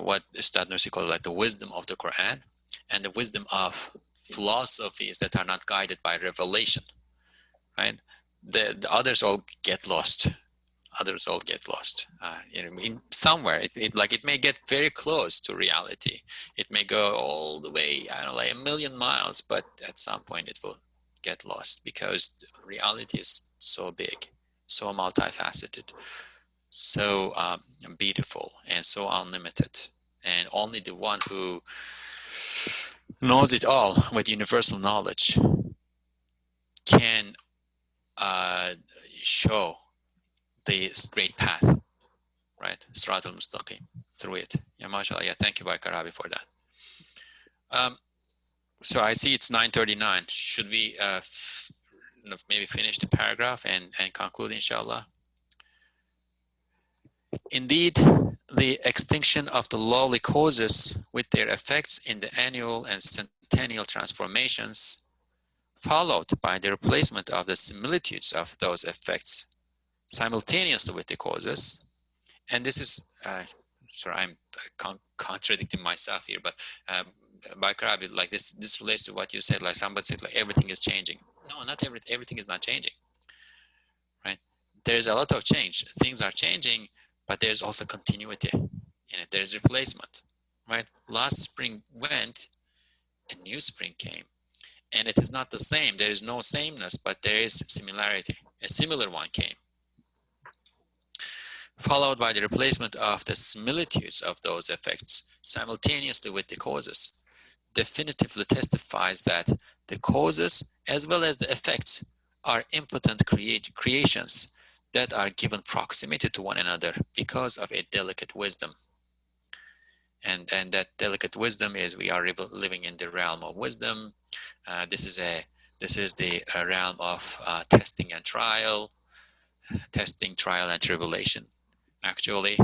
what Ustad Nursi calls like the wisdom of the Quran and the wisdom of philosophies that are not guided by revelation, right? The others all get lost. Others all get lost. In somewhere, it may get very close to reality. It may go all the way, I don't know, like 1,000,000 miles, but at some point it will get lost, because reality is so big, so multifaceted, so beautiful, and so unlimited. And only the one who knows it all with universal knowledge can show the straight path, right? Sirat al-Mustaqim, through it. Yeah, mashallah. Yeah, thank you, al-Arabi, for that. So I see it's 9:39. Should we maybe finish the paragraph and conclude, inshallah? Indeed, the extinction of the lowly causes with their effects in the annual and centennial transformations, followed by the replacement of the similitudes of those effects simultaneously with the causes. And this is, sorry, I'm contradicting myself here, but by Karabi, like this relates to what you said, like somebody said, like everything is changing. No, not everything is not changing, right? There's a lot of change. Things are changing, but there's also continuity in it. There's replacement, right? Last spring went, a new spring came, and it is not the same. There is no sameness, but there is similarity. A similar one came, followed by the replacement of the similitudes of those effects simultaneously with the causes, definitively testifies that the causes as well as the effects are impotent creations that are given proximity to one another because of a delicate wisdom. And that delicate wisdom is, we are living in the realm of wisdom. This is the realm of testing, trial and tribulation, actually,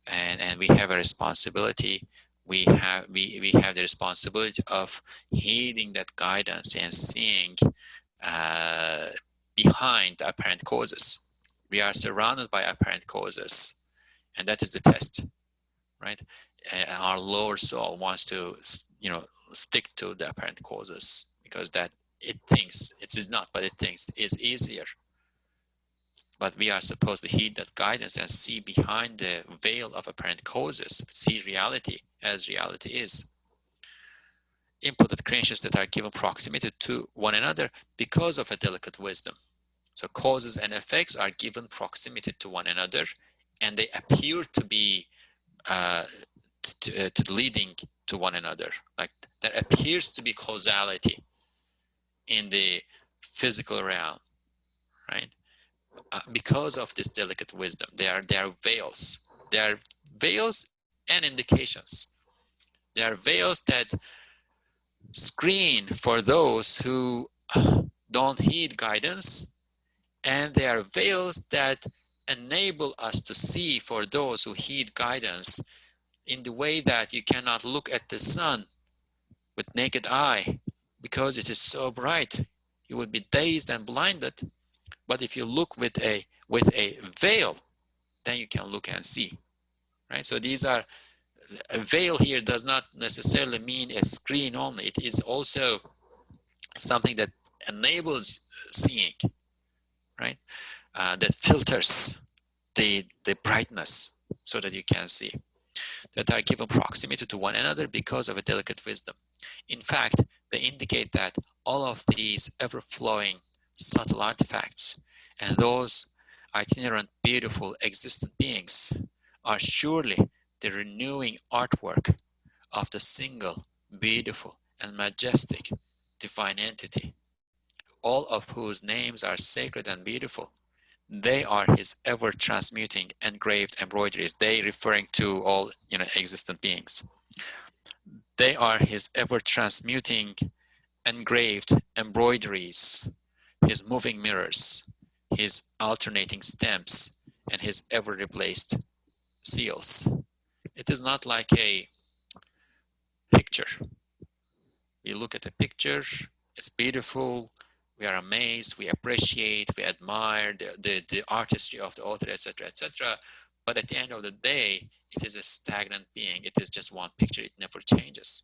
and we have a responsibility. We have the responsibility of heeding that guidance and seeing behind the apparent causes. We are surrounded by apparent causes, and that is the test, right? Our lower soul wants to, stick to the apparent causes, because that it thinks it is not, but it thinks is easier. But we are supposed to heed that guidance and see behind the veil of apparent causes, see reality as reality is. inputted creations that are given proximity to one another because of a delicate wisdom. So causes and effects are given proximity to one another, and they appear to be leading to one another. Like there appears to be causality in the physical realm, right? Because of this delicate wisdom, they are veils. They are veils and indications. They are veils that screen for those who don't heed guidance, and they are veils that enable us to see for those who heed guidance in the way that you cannot look at the sun with naked eye because it is so bright. You will be dazed and blinded. But if you look with a veil, then you can look and see, right? So these are, a veil here does not necessarily mean a screen only. It is also something that enables seeing, right? That filters the brightness so that you can see, that are given proximity to one another because of a delicate wisdom. In fact, they indicate that all of these ever-flowing subtle artifacts and those itinerant, beautiful, existent beings are surely the renewing artwork of the single, beautiful, and majestic divine entity, all of whose names are sacred and beautiful. They are his ever-transmuting engraved embroideries. They referring to all existent beings. They are his ever-transmuting engraved embroideries, his moving mirrors, his alternating stamps, and his ever-replaced seals. It is not like a picture. We look at a picture, it's beautiful, we are amazed, we appreciate, we admire the artistry of the author, etc., etc. But at the end of the day, it is a stagnant being. It is just one picture. It never changes.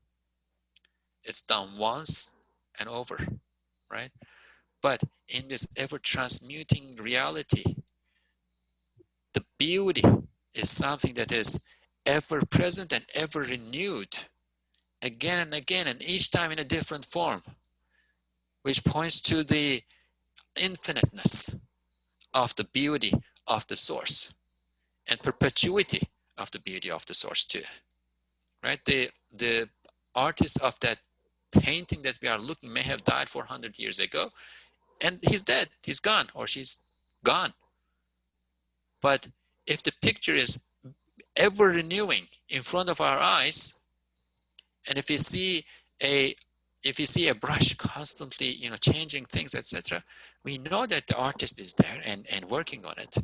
It's done once and over, right? But in this ever-transmuting reality, the beauty is something that is ever present and ever renewed, again and again, and each time in a different form, which points to the infiniteness of the beauty of the source and perpetuity of the beauty of the source too, right? The artist of that painting that we are looking may have died 400 years ago, and he's dead, he's gone, or she's gone. But if the picture is ever renewing in front of our eyes, and if we see a brush constantly changing things, etc., we know that the artist is there and working on it.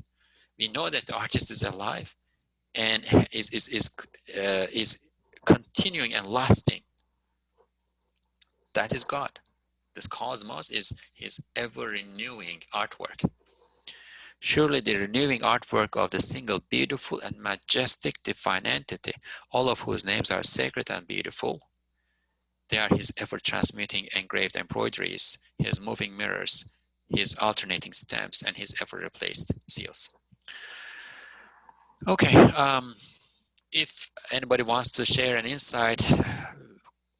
We know that the artist is alive and is continuing and lasting. That is God. This cosmos is his ever-renewing artwork. Surely the renewing artwork of the single beautiful and majestic divine entity, all of whose names are sacred and beautiful. They are his ever-transmuting engraved embroideries, his moving mirrors, his alternating stamps, and his ever-replaced seals. Okay, if anybody wants to share an insight,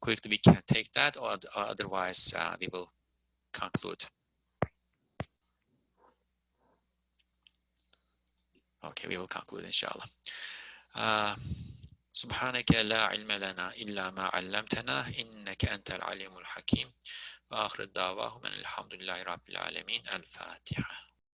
quickly we can take that, or otherwise we will conclude. Okay, we will conclude inshallah. سبحانك لا علم لنا إلا ما علمتنا إنك أنت العليم الحكيم وآخر الدعواهم أن الحمد لله رب العالمين. الفاتحة.